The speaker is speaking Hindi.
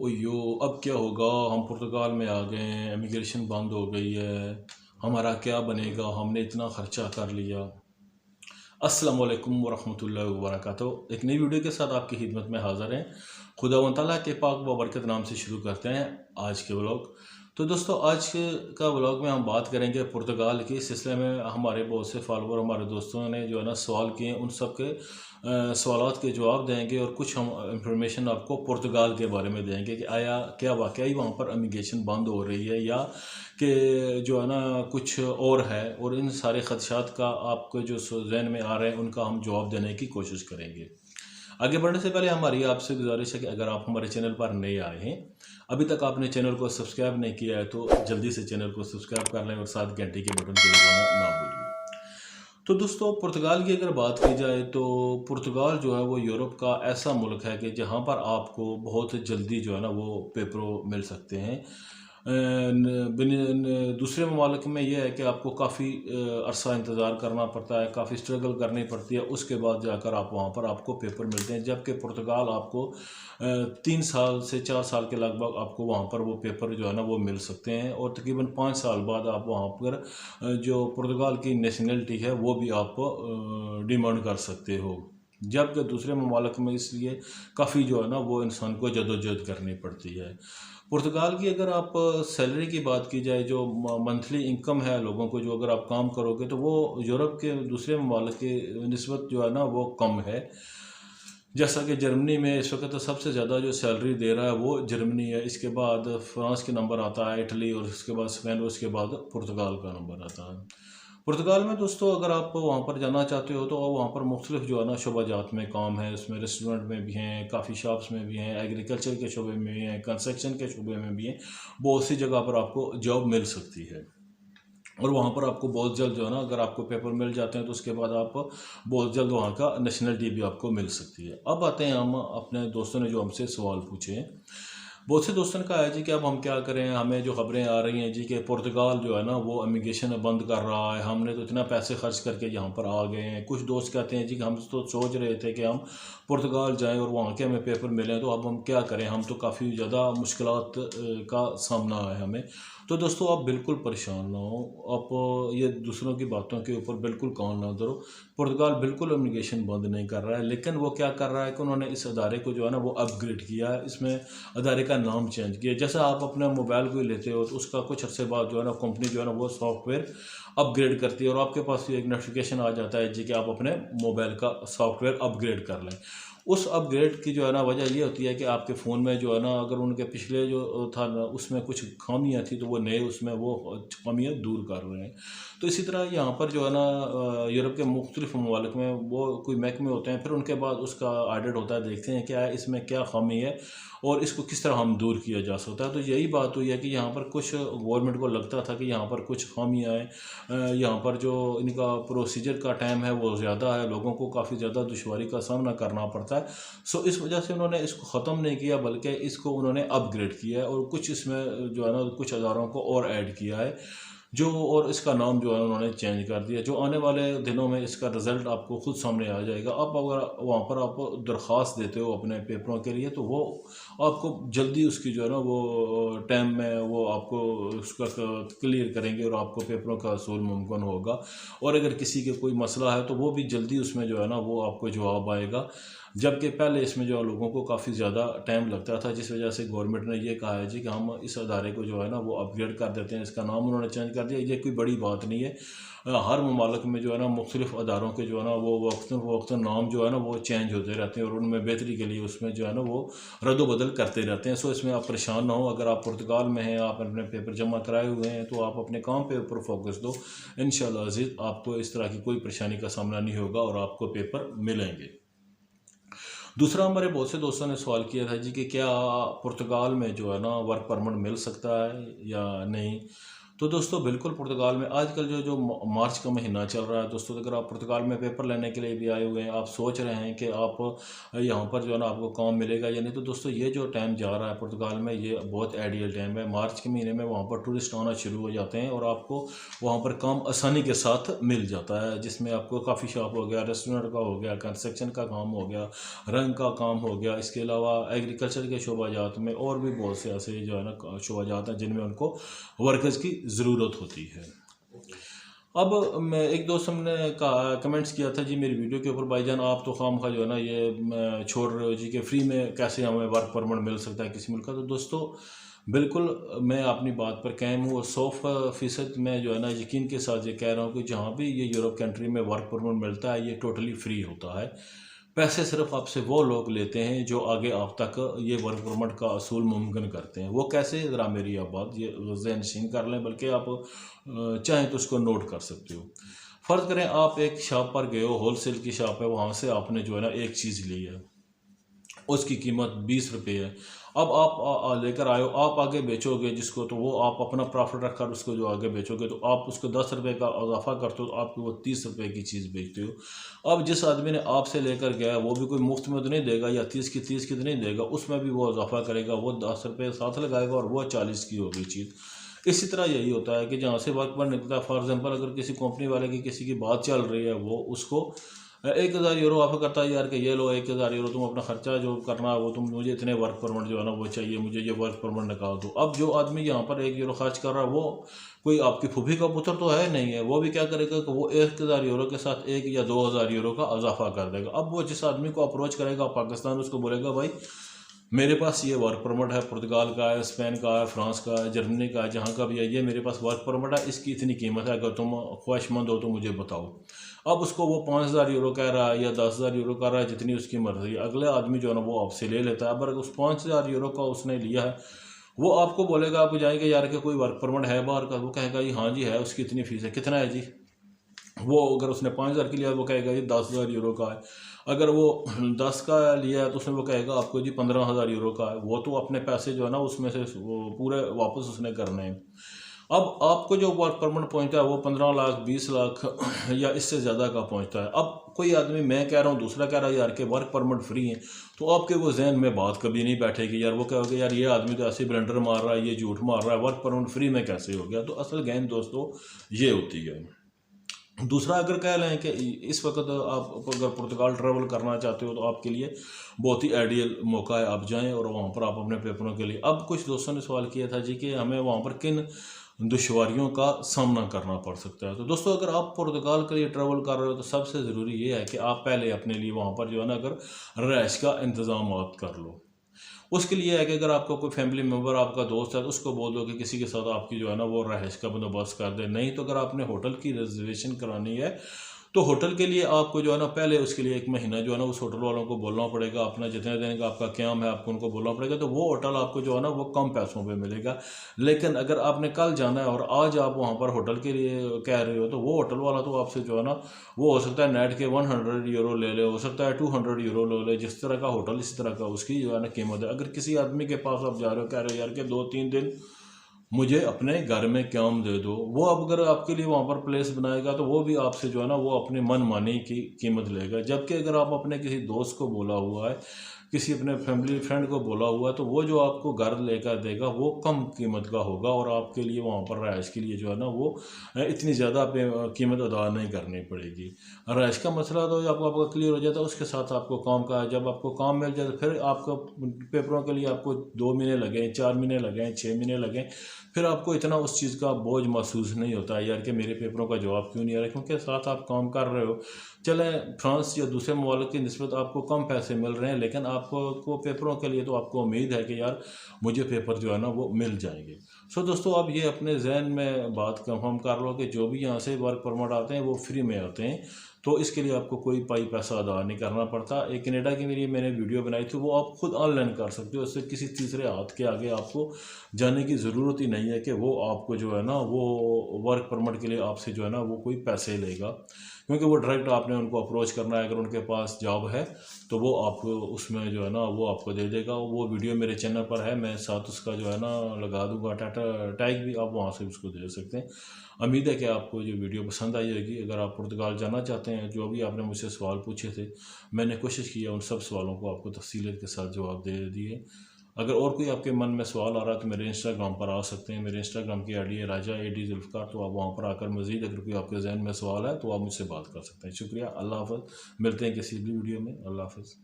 ओयो अब क्या होगा। हम पुर्तगाल में आ गए हैं, इमिग्रेशन बंद हो गई है, हमारा क्या बनेगा, हमने इतना ख़र्चा कर लिया। अस्सलाम वालेकुम वरहमतुल्लाहि वबरकातुहू। एक नई वीडियो के साथ आपकी खिदमत में हाज़िर हैं। खुदावंद तआला के पाक व बरकत नाम से शुरू करते हैं आज के व्लॉग। तो दोस्तों, आज का व्लॉग में हम बात करेंगे पुर्तगाल की। इस सिलसिले में हमारे बहुत से फॉलोवर, हमारे दोस्तों ने जो है ना सवाल किए हैं, उन सब के सवालात के जवाब देंगे और कुछ हम इंफॉर्मेशन आपको पुर्तगाल के बारे में देंगे कि आया क्या वाकई वहाँ पर इमिग्रेशन बंद हो रही है या कि जो है ना कुछ और है। और इन सारे ख़दशात का आपको जो जहन में आ रहे हैं उनका हम जवाब देने की कोशिश करेंगे। आगे बढ़ने से पहले हमारी आपसे गुजारिश है कि अगर आप हमारे चैनल पर नए आए हैं, अभी तक आपने चैनल को सब्सक्राइब नहीं किया है, तो जल्दी से चैनल को सब्सक्राइब कर लें और साथ घंटे के बटन को दबाना ना भूलिए। तो दोस्तों, पुर्तगाल की अगर बात की जाए तो पुर्तगाल जो है वो यूरोप का ऐसा मुल्क है कि जहाँ पर आपको बहुत जल्दी जो है ना वो पेपरों मिल सकते हैं। दूसरे ममालिक में यह है कि आपको काफ़ी अरसा इंतज़ार करना पड़ता है, काफ़ी स्ट्रगल करनी पड़ती है, उसके बाद जाकर आप वहाँ पर आपको पेपर मिलते हैं। जबकि पुर्तगाल आपको 3 साल से 4 साल के लगभग आपको वहाँ पर वो पेपर जो है ना वो मिल सकते हैं। और तकरीबन 5 साल बाद आप वहाँ पर जो पुर्तगाल की नेशनलिटी है वो भी आप डिमांड कर सकते हो। जबकि दूसरे ममालिक में इसलिए काफ़ी जो है ना वो इंसान को जदोजहद करनी पड़ती है। पुर्तगाल की अगर आप सैलरी की बात की जाए, जो मंथली इनकम है लोगों को, जो अगर आप काम करोगे तो वो यूरोप के दूसरे ममालिक के निस्बत जो है ना वो कम है। जैसा कि जर्मनी में इस वक्त तो सबसे ज़्यादा जो सैलरी दे रहा है वो जर्मनी है, इसके बाद फ्रांस के नंबर आता है, इटली, और उसके बाद स्पेन, और उसके बाद पुर्तगाल का नंबर आता है। पुर्तगाल में दोस्तों अगर आप वहाँ पर जाना चाहते हो तो वहाँ पर मुख्तलिफ जो है ना शोबाजात में काम है। उसमें रेस्टोरेंट में भी हैं, काफ़ी शॉप्स में भी हैं, एग्रीकल्चर के शोबे में भी हैं, कंस्ट्रक्शन के शोबे में भी हैं। बहुत सी जगह पर आपको जॉब मिल सकती है। और वहाँ पर आपको बहुत जल्द जो है ना, अगर आपको पेपर मिल जाते हैं तो उसके बाद आप बहुत जल्द वहाँ का नेशनलिटी भी आपको मिल सकती है। अब आते हैं हम अपने दोस्तों ने जो हमसे सवाल पूछे हैं। बहुत से दोस्तों ने कहा है जी कि अब हम क्या करें, हमें जो खबरें आ रही हैं जी कि पुर्तगाल जो है ना वो इमिग्रेशन बंद कर रहा है, हमने तो इतना पैसे खर्च करके यहाँ पर आ गए हैं। कुछ दोस्त कहते हैं जी कि हम तो सोच रहे थे कि हम पुर्तगाल जाएं और वहाँ के हमें पेपर मिलें, तो अब हम क्या करें, हम तो काफ़ी ज़्यादा मुश्किलात का सामना है हमें। तो दोस्तों, आप बिल्कुल परेशान ना हो, आप ये दूसरों की बातों के ऊपर बिल्कुल कान ना धरो। पुर्तगाल बिल्कुल इमिग्रेशन बंद नहीं कर रहा है, लेकिन वो क्या कर रहा है कि उन्होंने इस अदारे को जो है ना वो अपग्रेड किया है। इसमें अदारे का नाम चेंज किया। जैसा आप अपने मोबाइल को ही लेते हो तो उसका कुछ अर्से बाद जो है ना कंपनी जो है ना वो सॉफ्टवेयर अपग्रेड करती है और आपके पास एक नोटिफिकेशन आ जाता है जी कि आप अपने मोबाइल का सॉफ्टवेयर अपग्रेड कर लें। उस अपग्रेड की जो है ना वजह ये होती है कि आपके फ़ोन में जो है ना, अगर उनके पिछले जो था ना उसमें कुछ खामियां थी तो वो नए उसमें वो खामियां दूर कर रहे हैं। तो इसी तरह यहाँ पर जो है ना यूरोप के मुख्तलिफ ममालिक में वो कोई महकमे होते हैं, फिर उनके बाद उसका ऑडिट होता है, देखते हैं क्या है इसमें क्या खामी है और इसको किस तरह हम दूर किया जा सकता है। तो यही बात हुई है कि यहाँ पर कुछ गवर्नमेंट को लगता था कि यहाँ पर कुछ खामियाँ हैं, यहाँ पर जो इनका प्रोसीजर का टाइम है वो ज़्यादा है, लोगों को काफ़ी ज़्यादा दुश्वारी का सामना करना पड़ता है। सो इस वजह से उन्होंने इसको ख़त्म नहीं किया बल्कि इसको उन्होंने अपग्रेड किया है और कुछ इसमें जो है ना कुछ अदारों को और ऐड किया है, जो और इसका नाम जो है उन्होंने चेंज कर दिया। जो आने वाले दिनों में इसका रिज़ल्ट आपको खुद सामने आ जाएगा। अब अगर वहाँ पर आप दरख्वास्त देते हो अपने पेपरों के लिए तो वो आपको जल्दी उसकी जो है ना वो टाइम में वो आपको उसका क्लियर करेंगे और आपको पेपरों का हसूल मुमकिन होगा। और अगर किसी के कोई मसला है तो वो भी जल्दी उसमें जो है ना वो आपको जवाब आएगा। जबकि पहले इसमें जो है लोगों को काफ़ी ज़्यादा टाइम लगता था, जिस वजह से गवर्नमेंट ने ये कहा है जी कि हम इस अदारे को जो है ना वो अपग्रेड कर देते हैं, इसका नाम उन्होंने चेंज कर दिया। ये कोई बड़ी बात नहीं है। हर ममालिक में जो है ना मुख्तलिफ अदारों के जो है ना वो वक्तन नाम जो है ना वो चेंज होते रहते हैं और उनमें बेहतरी के लिए उसमें जो है ना वो रद्द-बदल करते रहते हैं। सो इसमें आप परेशान ना हो। अगर आप पुर्तगाल में हैं, आप अपने पेपर जमा कराए हुए हैं, तो आप अपने काम पे ऊपर फोकस दो। इंशाल्लाह अज़ीज़ आपको इस तरह की कोई परेशानी का सामना नहीं होगा और आपको पेपर मिलेंगे। दूसरा, हमारे बहुत से दोस्तों ने सवाल किया था जी कि क्या पुर्तगाल में जो है ना वर्क परमिट मिल सकता है या नहीं। तो दोस्तों बिल्कुल पुर्तगाल में आजकल जो मार्च का महीना चल रहा है दोस्तों, अगर आप पुर्तगाल में पेपर लेने के लिए भी आए हुए हैं, आप सोच रहे हैं कि आप यहाँ पर जो है ना आपको काम मिलेगा या नहीं, तो दोस्तों ये जो टाइम जा रहा है पुर्तगाल में ये बहुत आइडियल टाइम है। मार्च के महीने में वहाँ पर टूरिस्ट आना शुरू हो जाते हैं और आपको वहाँ पर काम आसानी के साथ मिल जाता है, जिसमें आपको काफ़ी शॉप हो गया, रेस्टोरेंट का हो गया, कंस्ट्रक्शन का काम हो गया, रंग का काम हो गया, इसके अलावा एग्रीकल्चर के शोबाजात में और भी बहुत से ऐसे जो है ना शोबाजात हैं जिनमें उनको वर्कर्स की ज़रूरत होती है। अब मैं एक दोस्त हमने कहा कमेंट्स किया था जी मेरी वीडियो के ऊपर, भाईजान आप तो खामखा जो है ना ये छोड़ रहे हो जी कि फ्री में कैसे हमें वर्क परमिट मिल सकता है किसी मुल्क का। तो दोस्तों बिल्कुल मैं अपनी बात पर कायम हूँ, 100% मैं जो है ना यकीन के साथ ये कह रहा हूँ कि जहाँ भी ये यूरोप कंट्री में वर्क परमिट मिलता है ये टोटली फ्री होता है। पैसे सिर्फ आपसे वो लोग लेते हैं जो आगे आप तक ये वर्क परमिट का असूल मुमकिन करते हैं। वो कैसे, ज़रा मेरी आप बात ये ज़हन नशीन कर लें, बल्कि आप चाहें तो उसको नोट कर सकते हो। फ़र्ज़ करें आप एक शॉप पर गए हो, होलसेल की शॉप है, वहाँ से आपने जो है ना एक चीज़ ली है, उसकी कीमत 20 रुपये है। अब आप लेकर आए हो, आप आगे बेचोगे जिसको, तो वो आप अपना प्रॉफिट रखकर उसको जो आगे बेचोगे तो आप उसको 10 रुपये का इजाफा करते हो तो आपको वो 30 रुपये की चीज़ बेचते हो। अब जिस आदमी ने आपसे लेकर गया वो भी कोई मुफ्त में तो नहीं देगा या 30 की तो नहीं देगा, उसमें भी वो इजाफा करेगा, वो 10 रुपये साथ लगाएगा और वो 40 की होगी चीज़। इसी तरह यही होता है कि जहाँ से वर्क पर निकलता है, फॉर एग्जांपल अगर किसी कंपनी वाले की किसी की बात चल रही है, वो उसको 1000 यूरो ऑफर करता है यार कि ये लो 1000 यूरो, तुम अपना खर्चा जो करना है वो तुम, मुझे इतने वर्क परमिट जो है ना वो चाहिए, मुझे ये वर्क परमिट निकाल दो। अब जो आदमी यहाँ पर 1 यूरो खर्च कर रहा है वो कोई आपकी फूफी का पुत्र तो है नहीं है, वो भी क्या करेगा कि वो 1000 यूरो के साथ 1 या 2000 यूरो का इजाफा कर देगा। अब वो जिस आदमी को अप्रोच करेगा पाकिस्तान, उसको बोलेगा भाई मेरे पास ये वर्क परमिट है, पुर्तगाल का है, स्पेन का है, फ्रांस का है, जर्मनी का है, जहाँ का भी है, ये मेरे पास वर्क परमिट है, इसकी इतनी कीमत है, अगर तुम ख्वाहिशमंद हो तो मुझे बताओ। अब उसको वो 5000 यूरो कह रहा है या 10,000 यूरो कह रहा है, जितनी उसकी मर्जी है, अगले आदमी जो है ना वो आपसे ले लेता है। अगर उस 5000 यूरो का उसने लिया है, वो आपको बोलेगा, आप जाएंगे यार कि कोई वर्क परमिट है बाहर का, वो कहेगा जी हाँ जी है, उसकी इतनी फीस है, कितना है जी। वो अगर उसने 5000 की लिया वो कहेगा ये 10,000 यूरो का है। अगर वो 10 का लिया है तो उसमें वो कहेगा आपको जी 15,000 यूरो का है। वो तो अपने पैसे जो है ना उसमें से वो पूरे वापस उसने करने हैं। अब आपको जो वर्क परमिट पहुंचता है वो 15 लाख 20 लाख या इससे ज़्यादा का पहुंचता है। अब कोई आदमी, मैं कह रहा हूँ, दूसरा कह रहा है यार कि वर्क परमिट फ्री है, तो आपके वो जहन में बात कभी नहीं बैठेगी यार, वो कहोगे यार ये आदमी तो ऐसे ब्लेंडर मार रहा है, ये झूठ मार रहा है, वर्क परमिट फ्री में कैसे हो गया। तो असल गेम दोस्तों ये होती है। दूसरा अगर कह लें कि इस वक्त आप अगर पुर्तगाल ट्रैवल करना चाहते हो तो आपके लिए बहुत ही आइडियल मौका है, आप जाएं और वहाँ पर आप अपने पेपरों के लिए। अब कुछ दोस्तों ने सवाल किया था जी कि हमें वहाँ पर किन दुश्वारियों का सामना करना पड़ सकता है। तो दोस्तों अगर आप पुर्तगाल के लिए ट्रैवल कर रहे हो तो सबसे ज़रूरी ये है कि आप पहले अपने लिए वहाँ पर जो है ना अगर रहाइश का इंतज़ाम आप कर लो। उसके लिए है कि अगर आपका कोई फैमिली मेम्बर, आपका दोस्त है, तो उसको बोल दो कि किसी के साथ आपकी जो है ना वो रहाइश का बंदोबस्त कर दे। नहीं तो अगर आपने होटल की रिजर्वेशन करानी है तो होटल के लिए आपको जो है ना पहले उसके लिए 1 महीना जो है ना उस होटल वालों को बोलना पड़ेगा, अपना जितने दिन का आपका क़याम है आपको उनको बोलना पड़ेगा, तो वो होटल आपको जो है ना वो कम पैसों पे मिलेगा। लेकिन अगर आपने कल जाना है और आज आप वहाँ पर होटल के लिए कह रहे हो तो वो होटल वाला तो आपसे जो है ना वो हो सकता है नेट के 100 यूरो ले ले, हो सकता है 200 यूरो ले ले, जिस तरह का होटल इसी तरह का उसकी जो है ना कीमत है। अगर किसी आदमी के पास आप जा रहे हो, कह रहे हो यार कि 2-3 दिन मुझे अपने घर में क़याम दे दो, वो अब अगर आपके लिए वहाँ पर प्लेस बनाएगा तो वो भी आपसे जो है ना वो अपने मन मानी की कीमत लेगा। जबकि अगर आप अपने किसी दोस्त को बोला हुआ है, किसी अपने फैमिली फ्रेंड को बोला हुआ है, तो वो जो आपको घर लेकर देगा वो कम कीमत का होगा और आपके लिए वहाँ पर रहाइश के लिए जो है ना वो इतनी ज़्यादा कीमत अदा नहीं करनी पड़ेगी। रहाइश का मसला तो आपको आपका क्लियर हो जाता है, उसके साथ आपको काम का, जब आपको काम मिल जाए तो फिर आपको पेपरों के लिए आपको 2 महीने लगे, 4 महीने लगे, 6 महीने लगे, फिर आपको इतना उस चीज़ का बोझ महसूस नहीं होता है यार कि मेरे पेपरों का जवाब क्यों नहीं आ रहा, क्योंकि साथ आप काम कर रहे हो। चले फ्रांस या दूसरे ममालिक की निस्बत आपको कम पैसे मिल रहे हैं, लेकिन आपको पेपरों के लिए तो आपको उम्मीद है कि यार मुझे पेपर जो है ना वो मिल जाएंगे। सो दोस्तों आप ये अपने जहन में बात कंफर्म कर लो कि जो भी यहाँ से वर्क परमिट आते हैं वो फ्री में आते हैं, तो इसके लिए आपको कोई पैसा अदा नहीं करना पड़ता। एक कनाडा की मेरी मैंने वीडियो बनाई थी, वो आप खुद ऑनलाइन कर सकते हो, इससे किसी तीसरे हाथ के आगे आपको जाने की ज़रूरत ही नहीं है कि वो आपको जो है ना वो वर्क परमिट के लिए आपसे जो है ना वो कोई पैसे लेगा। क्योंकि वो डायरेक्ट आपने उनको अप्रोच करना है। अगर उनके पास जॉब है तो वो आपको उसमें जो है ना वो आपको दे देगा। वो वीडियो मेरे चैनल पर है, मैं साथ उसका जो है ना लगा दूंगा टाटा टैग भी, आप वहाँ से उसको दे सकते हैं। उम्मीद है कि आपको ये वीडियो पसंद आई होगी। अगर आप पुर्तगाल जाना चाहते हैं, जो भी आपने मुझसे सवाल पूछे थे, मैंने कोशिश की है उन सब सवालों को आपको तफसीलियत के साथ जवाब दे दिए। अगर और कोई आपके मन में सवाल आ रहा है तो मेरे इंस्टाग्राम पर आ सकते हैं। मेरे इंस्टाग्राम की आईडी है राजा AD जुल्फ़िकार, तो आप वहाँ पर आकर मज़ीद अगर कोई आपके जहन में सवाल है तो आप मुझसे बात कर सकते हैं। शुक्रिया, अल्लाह हाफ़िज़। मिलते हैं किसी भी वीडियो में। अल्लाह हाफ़िज़।